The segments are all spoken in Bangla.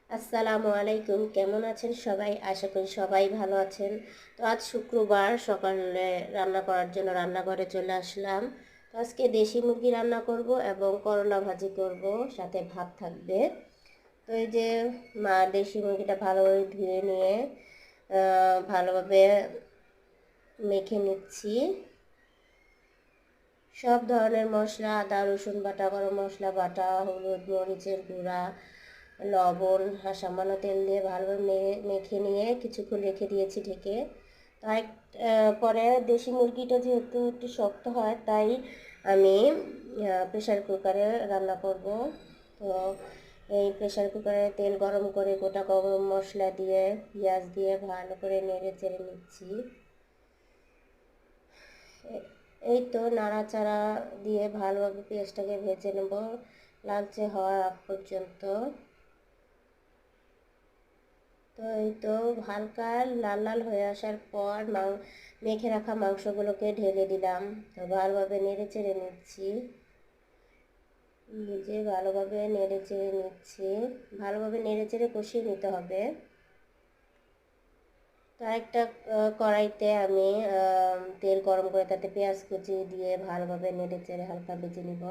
আসসালামু আলাইকুম, কেমন আছেন সবাই? আশা করি সবাই ভালো আছেন। তো আজ শুক্রবার সকালে রান্না করার জন্য রান্নাঘরে চলে আসলাম। তো আজকে দেশি মুরগি রান্না করব এবং করলা ভাজি করব, সাথে ভাত থাকবে। তো এই যে দেশি মুরগিটা ভালোভাবে ধুয়ে নিয়ে ভালোভাবে মেখে নিচ্ছি। সব ধরনের মশলা, আদা রসুন বাটা, গরম মশলা বাটা, হলুদ মরিচের গুঁড়া, লবণ আর সামান্য তেল দিয়ে ভালোভাবে মেখে নিয়ে কিছুক্ষণ রেখে দিয়েছি ঢেকে। তাই পরে দেশি মুরগিটা যেহেতু একটু শক্ত হয়, তাই আমি প্রেশার কুকারে রান্না করব। তো এই প্রেশার কুকারে তেল গরম করে গোটা গরম মশলা দিয়ে পেঁয়াজ দিয়ে ভালো করে নেড়ে চেড়ে নিচ্ছি। এই তো নাড়াচাড়া দিয়ে ভালোভাবে পেঁয়াজটাকে ভেজে নেব লালচে হওয়ার আগ পর্যন্ত। তো এই তো হালকা লাল লাল হয়ে আসার পর মেখে রাখা মাংসগুলোকে ঢেলে দিলাম। তো ভালোভাবে নেড়ে চেড়ে নিচ্ছি, ভালোভাবে নেড়ে চেড়ে নিচ্ছি, ভালোভাবে নেড়ে চেড়ে কষিয়ে নিতে হবে। তো একটা কড়াইতে আমি তেল গরম করে তাতে পেঁয়াজ কুচি দিয়ে ভালোভাবে নেড়ে চেড়ে হালকা ভেজে নিব।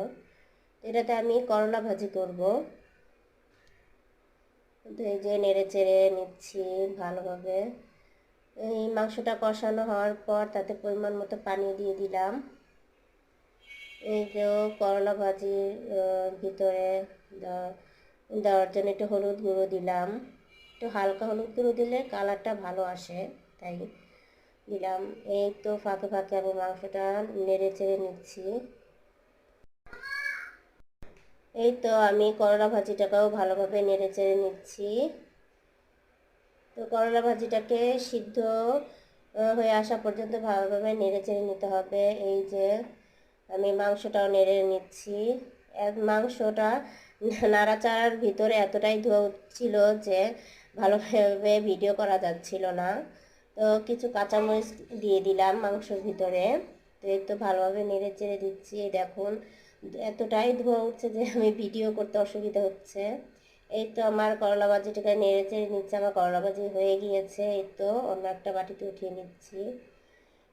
এটাতে আমি করলা ভাজি করব। তো এই যে নেড়ে চেড়ে নিচ্ছি ভালোভাবে। এই মাংসটা কষানো হওয়ার পর তাতে পরিমাণ মতো পানি দিয়ে দিলাম। এই যে করলা ভাজির ভিতরে দেওয়ার জন্য একটু হলুদ গুঁড়ো দিলাম। একটু হালকা হলুদ গুঁড়ো দিলে কালারটা ভালো আসে, তাই দিলাম। এই তো ফাঁকে ফাঁকে আমি মাংসটা নেড়ে চেড়ে নিচ্ছি। এই তো আমি করলা ভাজিটাকেও ভালোভাবে নেড়ে চেড়ে নিচ্ছি। তো করলা ভাজিটাকে সিদ্ধ হয়ে আসা পর্যন্ত ভালোভাবে নেড়ে চেড়ে নিতে হবে। এই যে আমি মাংসটাও নেড়ে নিচ্ছি। মাংসটা নাড়াচাড়ার ভিতরে এতটাই ধোয়া ছিল যে ভালোভাবে ভিডিও করা যাচ্ছিল না। তো কিছু কাঁচামরিচ দিয়ে দিলাম মাংসের ভিতরে। তো এই তো ভালোভাবে নেড়ে চেড়ে দিচ্ছি। দেখুন এতটাই ধোয়া উঠছে যে আমি ভিডিও করতে অসুবিধা হচ্ছে। এই তো আমার করলা ভাজিটাকে নেড়ে চেড়ে নিচ্ছে, আমার করলা ভাজি হয়ে গিয়েছে। এই তো অন্য একটা বাটিতে উঠিয়ে নিচ্ছি।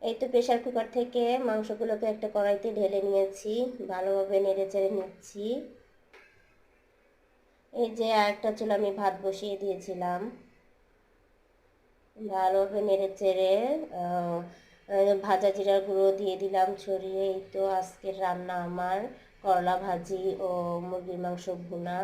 এই তো প্রেশার কুকার থেকে মাংসগুলোকে একটা কড়াইতে ঢেলে নিয়েছি, ভালোভাবে নেড়ে চেড়ে নিচ্ছি। এই যে আরেকটা চুলা আমি ভাত বসিয়ে দিয়েছিলাম, ভালোভাবে নেড়ে চেড়ে ভাজা জিরার গুঁড়ো দিয়ে দিলাম ছড়িয়ে। এই তো আজকের রান্না আমার করলা ভাজি ও মুরগির মাংস ভুনা।